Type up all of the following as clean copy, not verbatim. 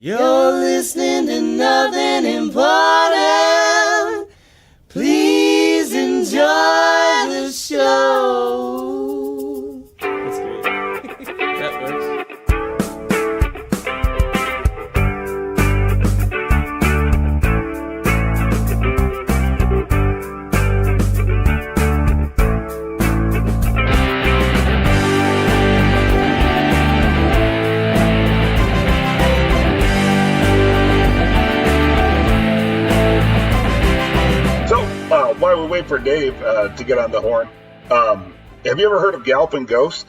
You're listening to nothing important. Please enjoy the show. That's great. That works. While we wait for Dave to get on the horn, have you ever heard of Galloping Ghost?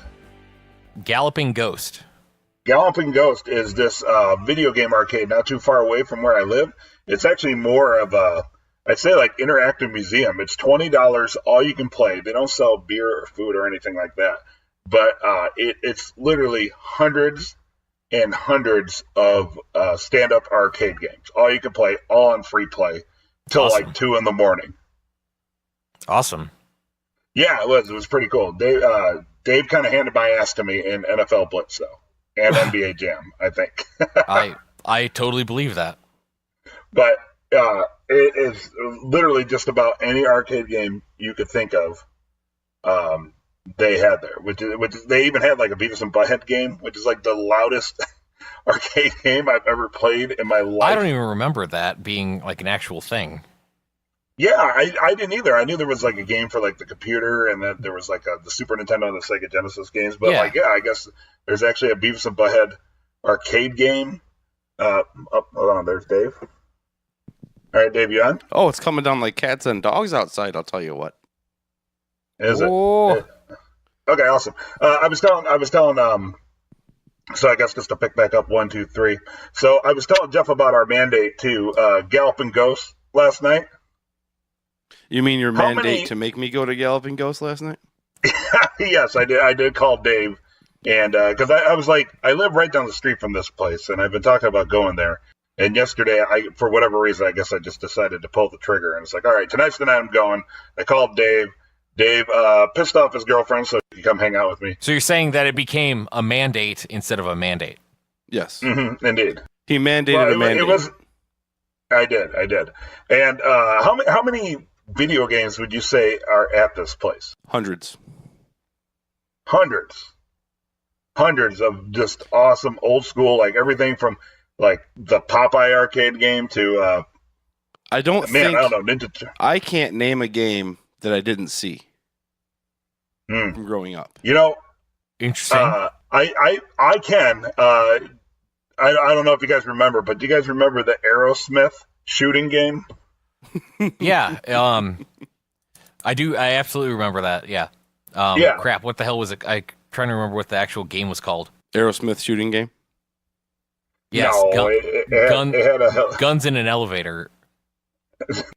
Galloping Ghost. Galloping Ghost is this video game arcade not too far away from where I live. It's actually more of a, I'd say like interactive museum. It's $20, all you can play. They don't sell beer or food or anything like that. But it's literally hundreds and hundreds of stand-up arcade games. All you can play, all on free play, till Awesome. like 2 in the morning. Awesome. Yeah, it was. It was pretty cool. Dave kind of handed my ass to me in NFL Blitz, though, and NBA Jam, I think. I totally believe that. But it is literally just about any arcade game you could think of. They had there, which is, they even had like a Beavis and Butthead game, which is like the loudest arcade game I've ever played in my life. I don't even remember that being like an actual thing. Yeah, I didn't either. I knew there was like a game for like the computer, and then there was like the Super Nintendo and the Sega Genesis games. But I guess there's actually a Beavis and Butthead arcade game. Hold on, there's Dave. All right, Dave, you on? Oh, it's coming down like cats and dogs outside. I'll tell you what. Is it? Oh. Okay, awesome. I was telling. So I guess just to pick back up 1, 2, 3. So I was telling Jeff about our mandate to Galloping Ghost last night. You mean your mandate to make me go to Galloping Ghost last night? Yes, I did. I did call Dave, and because I was like, I live right down the street from this place, and I've been talking about going there. And yesterday, for whatever reason, I guess I just decided to pull the trigger, and it's like, all right, tonight's the night I'm going. I called Dave. Dave pissed off his girlfriend so he could come hang out with me. So you're saying that it became a mandate instead of a mandate? Yes. Mm-hmm, indeed. He mandated a mandate. I did. And how many video games would you say are at this place? Hundreds of just awesome old school, like everything from like the Popeye arcade game to I don't know, Ninja. I can't name a game that I didn't see from growing up. You know, Interesting. I can. I don't know if you guys remember, but do you guys remember the Aerosmith shooting game? Yeah. I do. I absolutely remember that. Yeah. Yeah. Crap. What the hell was it? I'm trying to remember what the actual game was called. Aerosmith shooting game? Yes. No, it had a guns in an elevator.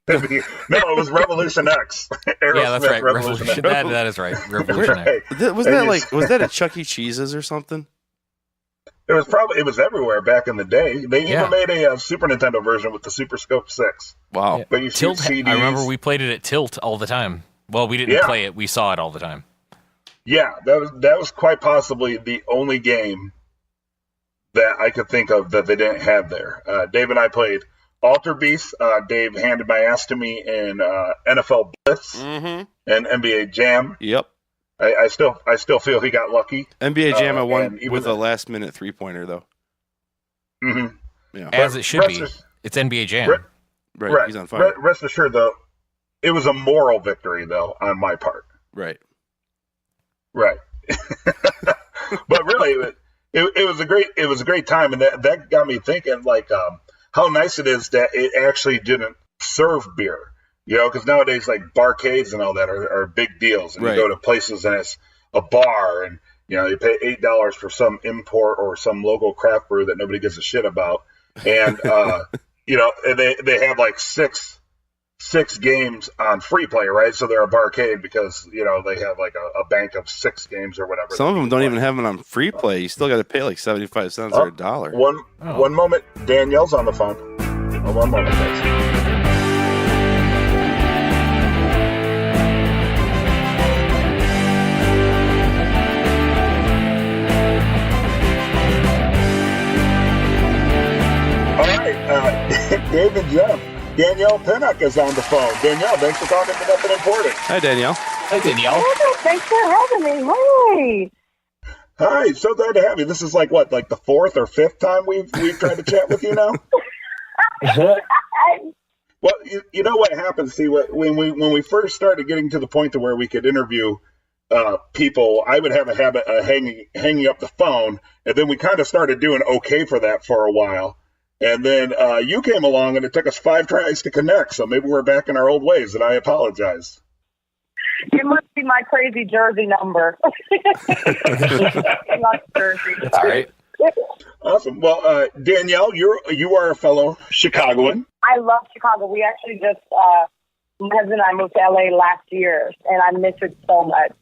No, it was Revolution X. Yeah, that's right. Revolution X. That is right. Revolution X. Was that a Chuck E. Cheese's or something? It was everywhere back in the day. They even made a Super Nintendo version with the Super Scope 6. Wow. Yeah. But you Tilt. shoot CDs. I remember we played it at Tilt all the time. Well, we didn't play it. We saw it all the time. Yeah, that was quite possibly the only game that I could think of that they didn't have there. Dave and I played Alter Beast. Dave handed my ass to me in NFL Blitz and NBA Jam. Yep. I still feel he got lucky. NBA Jam won with a a last-minute three-pointer, though. Mm-hmm. Yeah. As it should be. It's NBA Jam. Right. He's on fire. Rest assured, though, it was a moral victory, though, on my part. Right. Right. But really, it was a great time, and that got me thinking, like, how nice it is that it actually didn't serve beer. You know, because nowadays, like, barcades and all that are big deals. And you go to places and it's a bar and, you know, you pay $8 for some import or some local craft brew that nobody gives a shit about. And, you know, they have like six games on free play, right? So they're a barcade because, you know, they have like a bank of 6 games or whatever. Some of them don't even have it on free play. You still got to pay like 75 cents or $1. One moment. Danielle's on the phone. One moment, guys. Dave and Jim. Danielle Pinnock is on the phone. Danielle, thanks for calling into Nothing Important. Hi, Danielle. Hi, Danielle. Thanks for having me. Hey. Hi, so glad to have you. This is like the fourth or fifth time we've tried to chat with you now? Well, you know what happened, see, when we first started getting to the point to where we could interview people, I would have a habit of hanging up the phone, and then we kind of started doing okay for that for a while. And then you came along, and it took us 5 tries to connect, so maybe we're back in our old ways, and I apologize. It must be my crazy Jersey number. Not Jersey. That's all right. Awesome. Well, Danielle, you are a fellow Chicagoan. I love Chicago. We actually just, my husband and I moved to LA last year, and I miss it so much.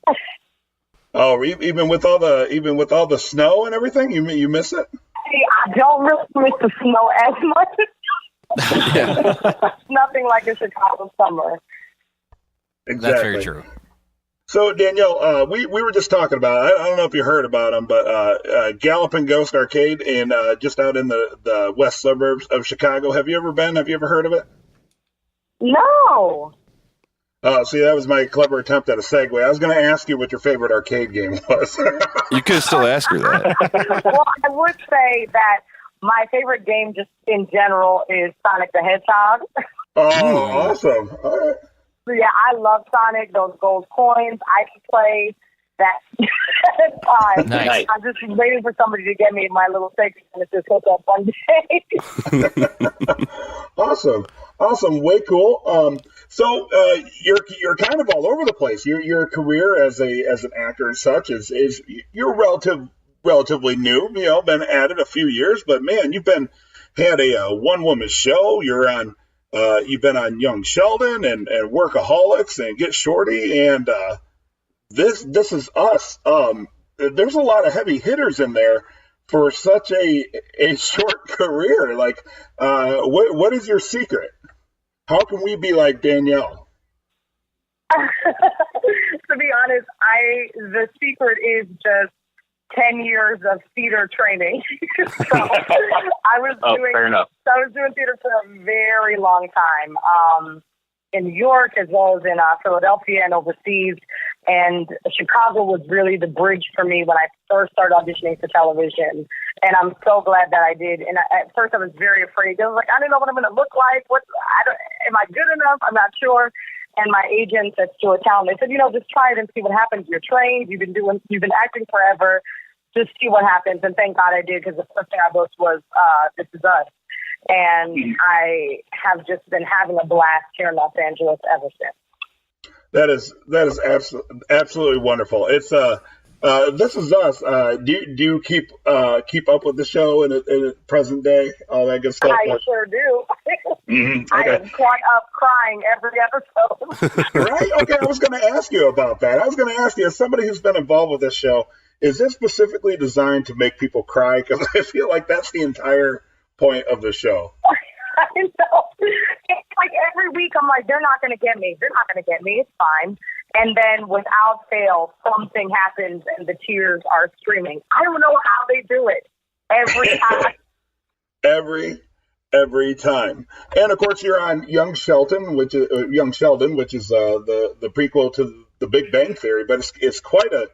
Oh, even with all the snow and everything, you miss it? I don't really miss the snow as much. Nothing like a Chicago summer. Exactly. That's very true. So, Danielle, we were just talking about, I don't know if you heard about them, but Galloping Ghost Arcade just out in the west suburbs of Chicago. Have you ever been? Have you ever heard of it? No. See, that was my clever attempt at a segue. I was going to ask you what your favorite arcade game was. You could still ask her that. Well, I would say that my favorite game just in general is Sonic the Hedgehog. Oh, awesome. All right. Yeah, I love Sonic, those gold coins. I can play that time. Nice. I'm just waiting for somebody to get me my little Sega and just hook up one day. Awesome. Way cool. So you're kind of all over the place. Your career as an actor and such is you're relatively new. You know, been at it a few years, but man, you've had a one woman show. You've been on Young Sheldon and Workaholics and Get Shorty, and this is Us. There's a lot of heavy hitters in there for such a short career. Like, what is your secret? How can we be like Danielle? To be honest, the secret is just 10 years of theater training. So I was doing theater for a very long time, in New York as well as in Philadelphia and overseas. And Chicago was really the bridge for me when I first started auditioning for television. And I'm so glad that I did. And at first I was very afraid. I was like, I don't know what I'm going to look like. Am I good enough? I'm not sure. And my agent at Stuart Town, they said, just try it and see what happens. You're trained. You've been acting forever. Just see what happens. And thank God I did, because the first thing I booked was This Is Us. And I have just been having a blast here in Los Angeles ever since. That is absolutely wonderful. It's This Is Us. Do you keep up with the show in the present day, all that good stuff? I sure do. Mm-hmm. Okay. I am caught up crying every episode. Right? Okay, I was going to ask you about that. I was going to ask you, as somebody who's been involved with this show, is this specifically designed to make people cry? Because I feel like that's the entire point of the show. I know. It's like every week I'm like, they're not going to get me. They're not going to get me. It's fine. And then without fail, something happens and the tears are streaming. I don't know how they do it every time. Every time. And of course, you're on Young Sheldon, which is the prequel to The Big Bang Theory. But it's quite a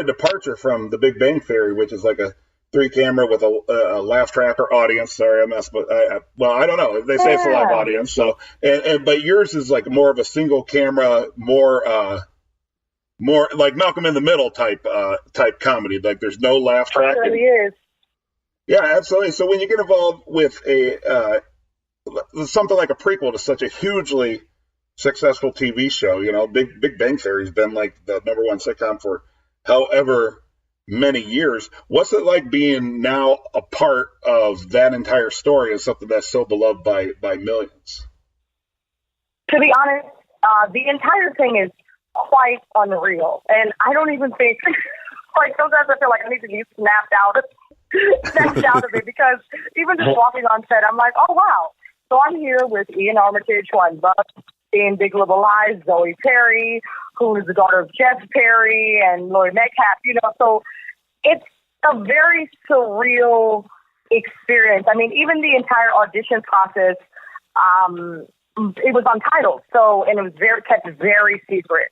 departure from The Big Bang Theory, which is like a 3-camera with a laugh track or audience. Sorry, I messed, but I don't know. They say it's a live audience. So, but yours is like more of a single camera, more like Malcolm in the Middle type comedy. Like there's no laugh track. It really is. Yeah, absolutely. So when you get involved with something like a prequel to such a hugely successful TV show, Big Bang Theory has been like the number one sitcom for however many years. What's it like being now a part of that entire story and something that's so beloved by millions? To be honest, the entire thing is quite unreal. And I don't even think, like sometimes I feel like I need to be snapped out of it, because even just walking on set, I'm like, oh, wow. So I'm here with Ian Armitage, who I love, in Big Little Lies, Zoe Perry, who is the daughter of Jeff Perry, and Laurie Metcalf, so it's a very surreal experience. I mean, even the entire audition process, it was untitled. So, and it was kept very secret.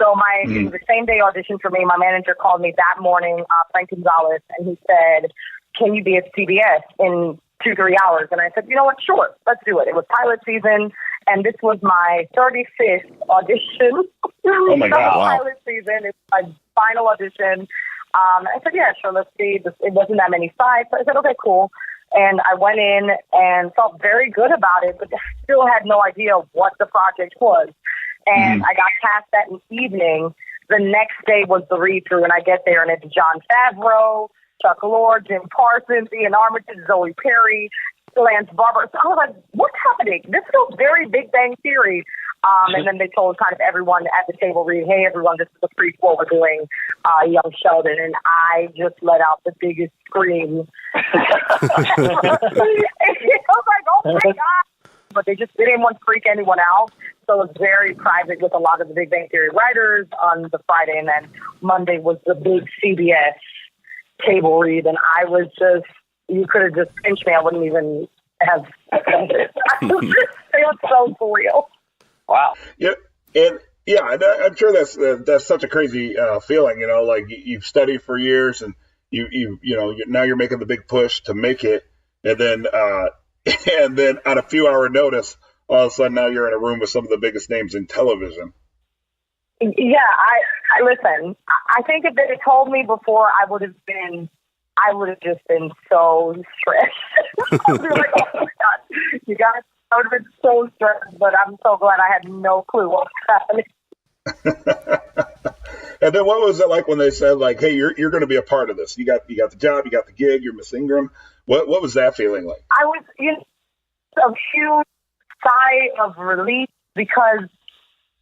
So it was the same day audition for me. My manager called me that morning, Frank Gonzalez, and he said, "Can you be at CBS in 2-3 hours?" And I said, "You know what? Sure, let's do it." It was pilot season, and this was my 35th audition. Oh my God! Wow. Pilot season. It's my final audition. I said, "Yeah, sure, let's see." It wasn't that many sites. So I said, "Okay, cool." And I went in and felt very good about it, but still had no idea what the project was. And I got cast that evening. The next day was the read-through, and I get there, and it's Jon Favreau, Chuck Lorre, Jim Parsons, Ian Armitage, Zoe Perry, Lance Barber. So I was like, what's happening? This feels very Big Bang Theory. And then they told kind of everyone at the table read, "Hey, everyone, this is a prequel. We're doing Young Sheldon." And I just let out the biggest scream. I was like, oh, my God. But they didn't want to freak anyone out. So it was very private with a lot of the Big Bang Theory writers on the Friday. And then Monday was the big CBS table read. And I was you could have just pinched me. I wouldn't even have said it. It was so surreal. Wow. Yeah, and I'm sure that's such a crazy feeling. Like you've studied for years, and now you're making the big push to make it, and then on a few hour notice, all of a sudden now you're in a room with some of the biggest names in television. Yeah, I listen. I think if they had told me before, I would have just been so stressed. I would be like, oh my God, you guys. I would have been so stressed, but I'm so glad I had no clue what was happening. And then what was it like when they said, like, "Hey, you're going to be a part of this. You got the job, you got the gig, you're Miss Ingram." What was that feeling like? I was a huge sigh of relief because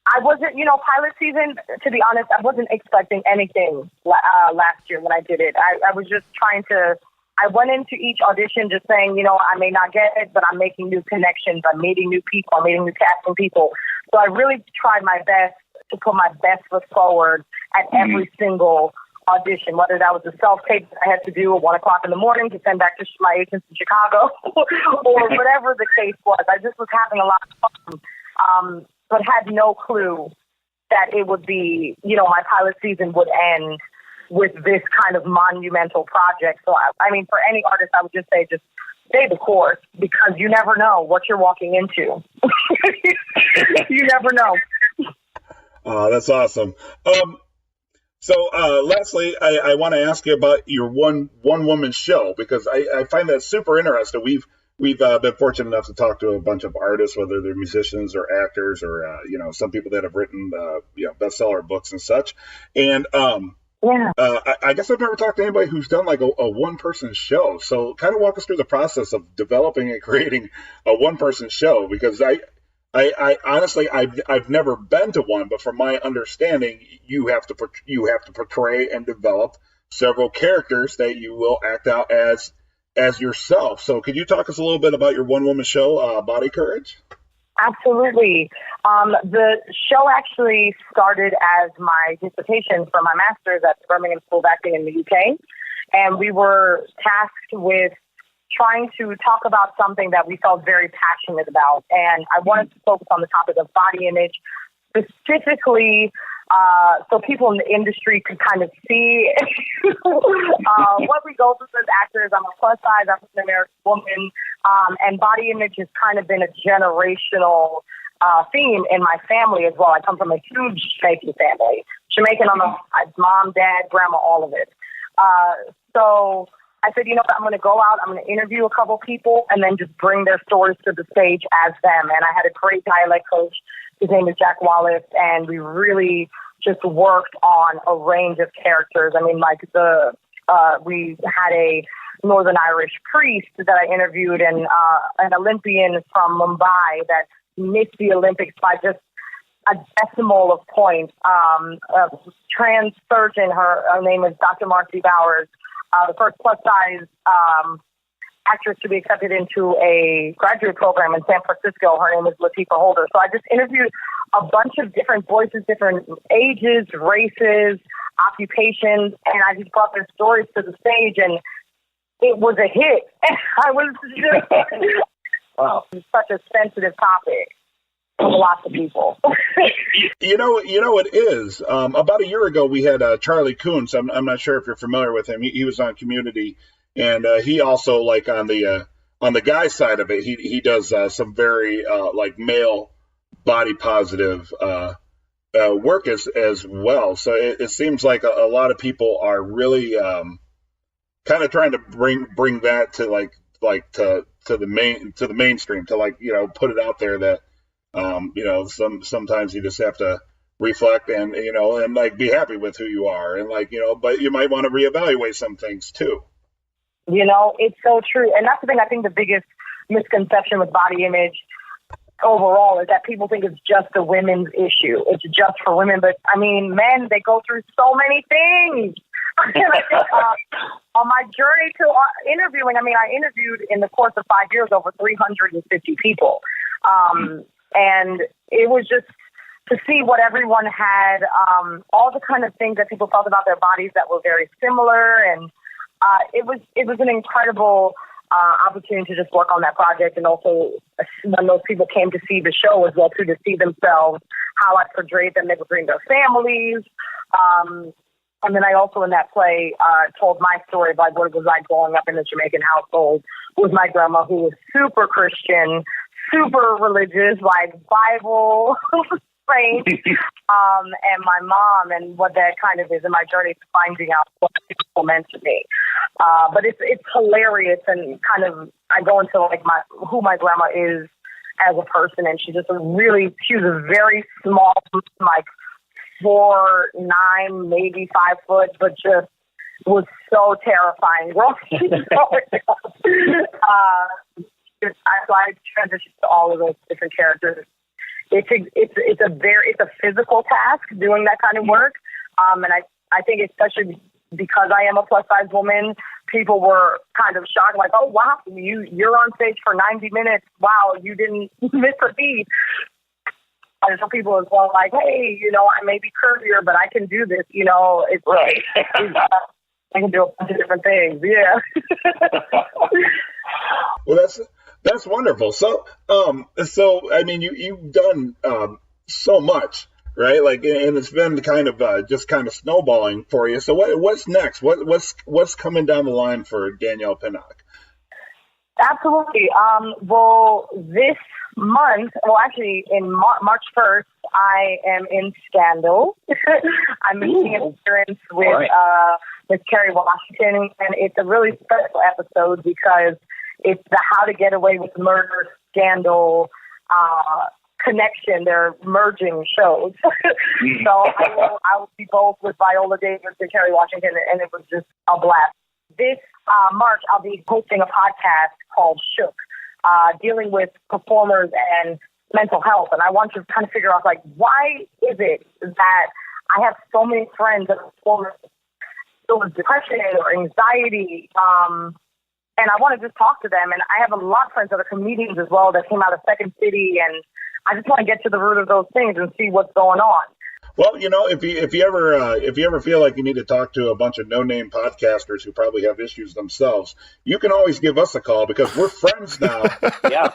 I wasn't, pilot season, to be honest, I wasn't expecting anything last year when I did it. I was just I went into each audition just saying, I may not get it, but I'm making new connections. I'm meeting new people. I'm meeting new casting people. So I really tried my best to put my best foot forward at every single audition, whether that was a self-tape that I had to do at 1 o'clock in the morning to send back to my agents in Chicago or whatever the case was. I just was having a lot of fun, but had no clue that it would be, my pilot season would end with this kind of monumental project. So, I mean, for any artist, I would just say just stay the course because you never know what you're walking into. You never know. Oh, that's awesome. So, lastly, I want to ask you about your one-woman show because I find that super interesting. We've been fortunate enough to talk to a bunch of artists, whether they're musicians or actors or, some people that have written, bestseller books and such. And, I guess I've never talked to anybody who's done like a one-person show. So kind of walk us through the process of developing and creating a one-person show, because I honestly, I've never been to one, but from my understanding, you have to portray and develop several characters that you will act out as yourself. So could you talk us a little bit about your one-woman show, Body Courage? Absolutely. The show actually started as my dissertation for my master's at the Birmingham School of Acting in the UK. And we were tasked with trying to talk about something that we felt very passionate about. And I wanted to focus on the topic of body image, specifically so people in the industry could kind of see what we go through as actors. I'm a plus-size African-American woman, and body image has kind of been a generational theme in my family as well. I come from a huge Jamaican family. Jamaican on the mom, dad, grandma, all of it. So I said, I'm going to go out, I'm going to interview a couple people, and then just bring their stories to the stage as them. And I had a great dialect coach. His name is Jack Wallace, and we really just worked on a range of characters. I mean, like we had a Northern Irish priest that I interviewed, and an Olympian from Mumbai that missed the Olympics by just a decimal of points. A trans surgeon, her name is Dr. Marcy Bowers, the first plus-size actress to be accepted into a graduate program in San Francisco. Her name is Latifah Holder. So I just interviewed a bunch of different voices, different ages, races, occupations, and I just brought their stories to the stage. And it was a hit. I was just, wow. It's such a sensitive topic for lots of people. You know it is. About a year ago, we had Charlie Coons. I'm not sure if you're familiar with him. He was on Community, and he also, like, on the guy side of it, he does some very like male body positive work as well. So it seems like a lot of people are really kind of trying to bring that to to the mainstream, to, like, you know, put it out there that you know, sometimes you just have to reflect and, you know, and, like, be happy with who you are, and, like, you know, but you might want to reevaluate some things too. You know, it's so true. And that's the thing, I think the biggest misconception with body image overall is that people think it's just a women's issue. It's just for women. But, I mean, men, they go through so many things. On my journey to interviewing, I mean, I interviewed in the course of 5 years over 350 people. And it was just to see what everyone had, all the kind of things that people felt about their bodies that were very similar. And it was an incredible opportunity to just work on that project. And also when those people came to see the show as well, too, to see themselves, how I portrayed them, they would bring their families. And then I also, in that play, told my story of, like, what it was like growing up in a Jamaican household with my grandma, who was super Christian, super religious, like Bible trained, and my mom, and what that kind of is in my journey to finding out what people meant to me. But it's hilarious, and kind of I go into, like, who my grandma is as a person, and she was a very small, like 4'9", maybe 5 foot, but just was so terrifying. So I transitioned to all of those different characters. It's a physical task doing that kind of work, and I think especially because I am a plus size woman, people were kind of shocked, like, oh wow, you're on stage for 90 minutes. Wow, you didn't miss a beat. And some people as well, like, hey, you know, I may be curvier, but I can do this. You know, it's right. I can do a bunch of different things. Yeah. Well, that's wonderful. So I mean, you've done so much, right? Like, and it's been kind of just kind of snowballing for you. So what's next? What's coming down the line for Danielle Pinnock? Absolutely. Well, this month, actually in March 1st, I am in Scandal. I'm making an appearance with Miss Kerry Washington, and it's a really special episode because it's the How to Get Away with Murder Scandal connection. They're merging shows. So I will be both with Viola Davis and Kerry Washington, and it was just a blast. This March, I'll be hosting a podcast called Shook, dealing with performers and mental health. And I want to kind of figure out, like, why is it that I have so many friends that are performers with depression or anxiety, and I want to just talk to them. And I have a lot of friends that are comedians as well that came out of Second City, and I just want to get to the root of those things and see what's going on. Well, you know, if you ever feel like you need to talk to a bunch of no-name podcasters who probably have issues themselves, you can always give us a call because we're friends now. Yeah,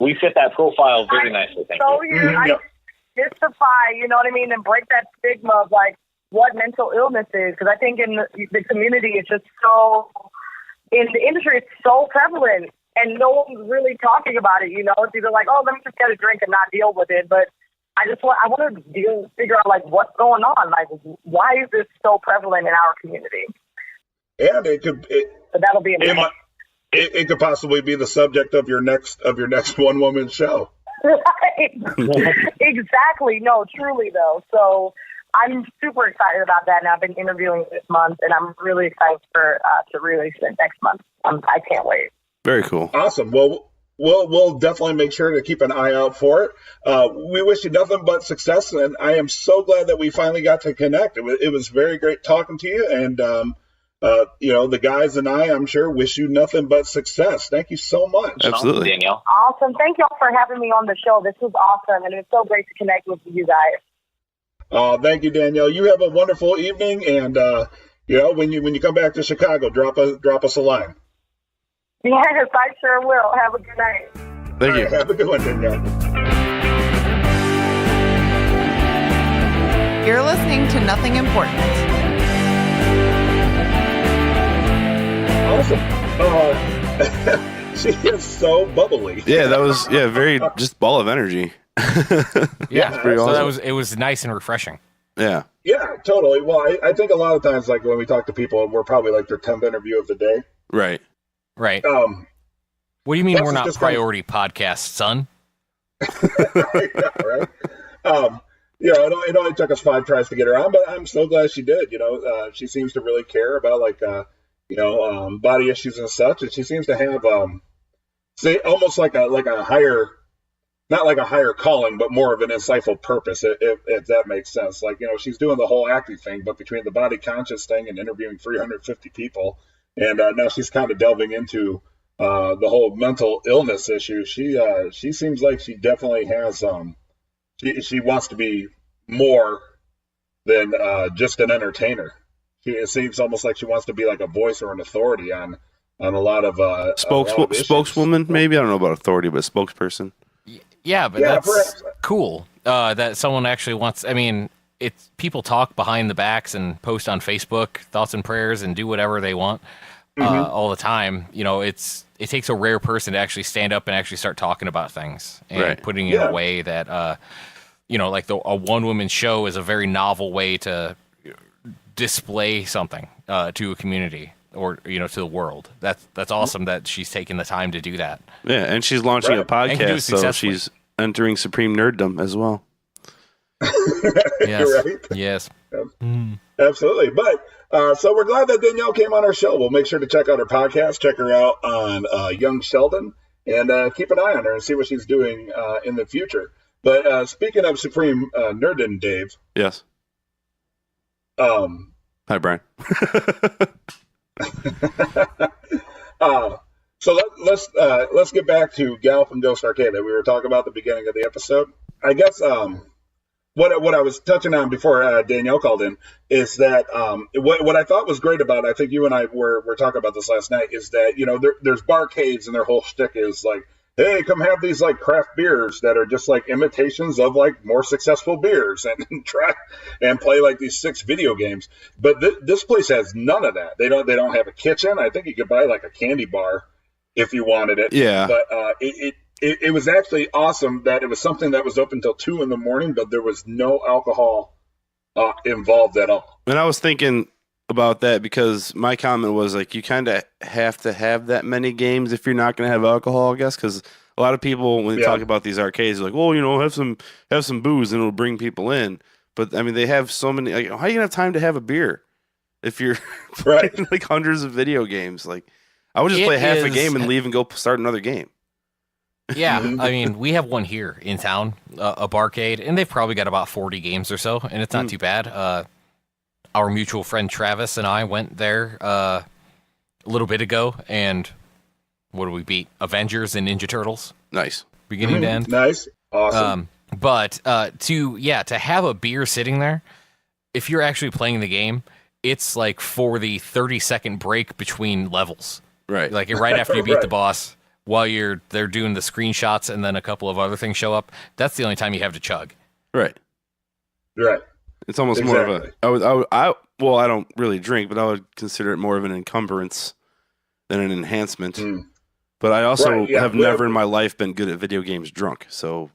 we fit that profile very nicely. Thank you. I mystify, you know what I mean, and break that stigma of, like, what mental illness is, because I think in the community it's just so, in the industry it's so prevalent, and no one's really talking about it. You know, it's either like, oh, let me just get a drink and not deal with it, but I want to figure out, like, what's going on. Like, why is this so prevalent in our community? And but that'll be amazing. It could possibly be the subject of your next one woman show. Right. Exactly. No, truly though. So I'm super excited about that, and I've been interviewing this month, and I'm really excited for to release it next month. I can't wait. Very cool. Awesome. Well, we'll definitely make sure to keep an eye out for it. We wish you nothing but success, and I am so glad that we finally got to connect. It was very great talking to you, and you know, the guys and I'm sure, wish you nothing but success. Thank you so much. Absolutely. Danielle. Awesome. Thank you all for having me on the show. This was awesome, and it's so great to connect with you guys. Thank you, Danielle. You have a wonderful evening, and when you come back to Chicago, drop us a line. Yes, I sure will. Have a good night. Thank you. Have a good one, Danielle. You're listening to Nothing Important. Awesome. She is so bubbly. Yeah, that was very just ball of energy. Yeah, pretty so awesome. it was nice and refreshing. Yeah. Yeah, totally. Well, I think a lot of times, like when we talk to people, we're probably like their 10th interview of the day. Right. Right. Um, What do you mean Plus we're it's not just priority podcast, son? yeah, right. It only took us 5 tries to get her on, but I'm so glad she did. She seems to really care about body issues and such, and she seems to have almost like a higher, not like a higher calling, but more of an insightful purpose, if that makes sense. Like, she's doing the whole acting thing, but between the body conscious thing and interviewing 350 people, and now she's kind of delving into the whole mental illness issue. She seems like she definitely has she wants to be more than just an entertainer. It seems almost like she wants to be like a voice or an authority on a lot of spokeswoman, maybe. I don't know about authority, but spokesperson. Yeah, but that's perhaps. cool. That someone actually wants. I mean, it's people talk behind the backs and post on Facebook thoughts and prayers and do whatever they want all the time. It takes a rare person to actually stand up and actually start talking about things and putting it in a way that like a one woman show is a very novel way to display something to a community or to the world. That's awesome that she's taking the time to do that. Yeah, and she's launching a podcast, so she's entering Supreme Nerddom as well. Yes. Right? Yes. Absolutely. But so we're glad that Danielle came on our show. We'll make sure to check out her podcast, check her out on Young Sheldon, and keep an eye on her and see what she's doing in the future. But speaking of Supreme Nerddom, Dave. Yes. Hi, Brian. So let's get back to Galloping Ghost Arcade that we were talking about at the beginning of the episode. I guess what I was touching on before Danielle called in is that what I thought was great about it, I think you and I were talking about this last night, is that there's barcades and their whole shtick is like, hey, come have these like craft beers that are just like imitations of like more successful beers and try and play like these 6 video games. But this place has none of that. They don't have a kitchen. I think you could buy like a candy bar if you wanted it. Yeah. But it was actually awesome that it was something that was open until 2 a.m, but there was no alcohol involved at all. And I was thinking about that because my comment was like, you kind of have to have that many games if you're not going to have alcohol, I guess, because a lot of people, when they talk about these arcades, are like, well, have some booze and it'll bring people in. But I mean, they have so many. Like, how are you gonna have time to have a beer if you're playing like hundreds of video games? Like, I would just play half a game and leave and go start another game. Yeah, I mean, we have one here in town, a barcade, and they've probably got about 40 games or so, and it's not too bad. Our mutual friend Travis and I went there a little bit ago, and what did we beat? Avengers and Ninja Turtles. Nice. Beginning to end. Nice. Awesome. But to have a beer sitting there, if you're actually playing the game, it's like for the 30-second break between levels. Right. Like right after you beat the boss, while they're doing the screenshots and then a couple of other things show up, that's the only time you have to chug. Right. Right. It's almost more of a. I don't really drink, but I would consider it more of an encumbrance than an enhancement. But I also have never in my life been good at video games drunk. So.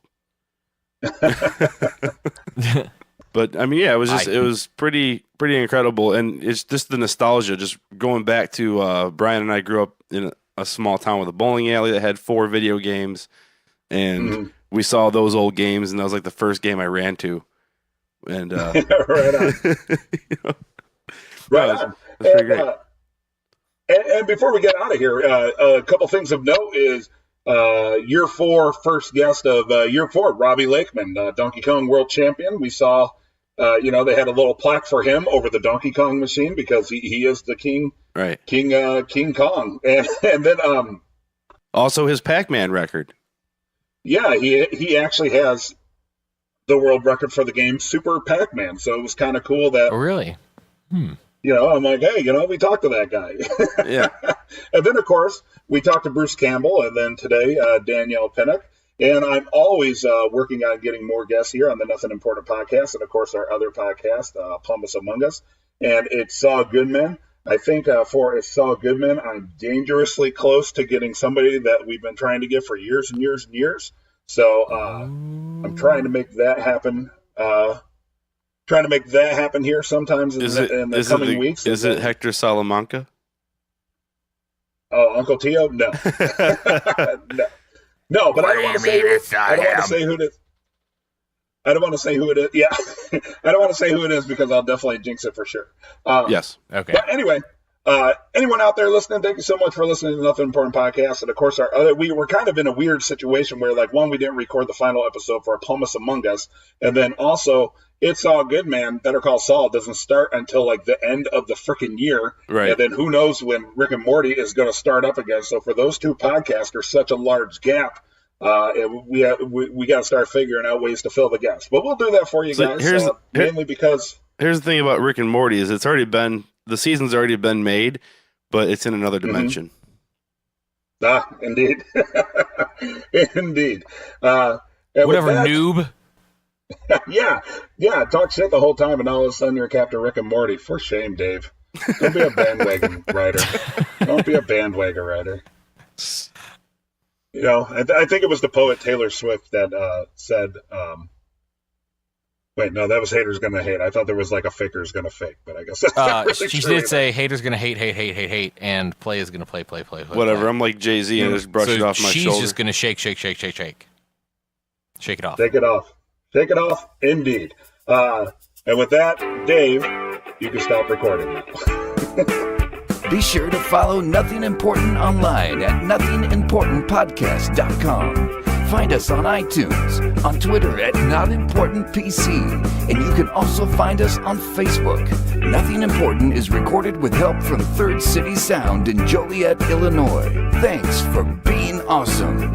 But I mean, yeah, it was pretty incredible, and it's just the nostalgia, just going back to Brian and I grew up in a small town with a bowling alley that had 4 video games, and we saw those old games, and that was like the first game I ran to. And right on. Right on. That's pretty great. And before we get out of here, a couple things of note is year 4 first guest of year 4, Robbie Lakeman, Donkey Kong World Champion. We saw, they had a little plaque for him over the Donkey Kong machine because he is the king, right? King Kong, and then also his Pac-Man record. Yeah, he actually has the world record for the game Super Pac-Man. So it was kind of cool that. Oh, really? I'm like, hey, we talked to that guy. Yeah. And then, of course, we talked to Bruce Campbell, and then today, Danielle Pinnock. And I'm always working on getting more guests here on the Nothing Important podcast, and, of course, our other podcast, Pumice Among Us. And it's Saul Goodman. I think for It's Saul Goodman, I'm dangerously close to getting somebody that we've been trying to get for years and years and years. So I'm trying to make that happen. Here sometimes in the coming weeks. Is it Hector Salamanca? Oh, Uncle Tio? No. No, but I don't want to say who it is. I don't want to say who it is. Yeah. I don't want to say who it is because I'll definitely jinx it for sure. Yes. Okay. But anyway, anyone out there listening, thank you so much for listening to the Nothing Important podcast. And of course, we were kind of in a weird situation where, like, one, we didn't record the final episode for Pumice Among Us. And then also, It's All Good, Man, Better Call Saul doesn't start until like the end of the freaking year. Right. And then who knows when Rick and Morty is going to start up again. So for those two podcasts, there's such a large gap. We got to start figuring out ways to fill the gaps. But we'll do that for you guys. Mainly because here's the thing about Rick and Morty is the season's already been made, but it's in another dimension. Indeed. Indeed. Whatever, noob. Yeah, talk shit the whole time, and all of a sudden you're Captain Rick and Morty. For shame, Dave. Don't be a bandwagon rider. Don't be a bandwagon rider. I think it was the poet Taylor Swift that said, wait, no, that was haters gonna hate. I thought there was like a faker's gonna fake, but I guess that's not really she true did say haters gonna hate, and play is gonna play. Whatever. I'm like Jay-Z and just brush it off my shoulder. She's just gonna shake. Shake it off. Shake it off, indeed. And with that, Dave, you can stop recording now. Be sure to follow Nothing Important online at nothingimportantpodcast.com. Find us on iTunes, on Twitter at NotImportantPC, and you can also find us on Facebook. Nothing Important is recorded with help from Third City Sound in Joliet, Illinois. Thanks for being awesome.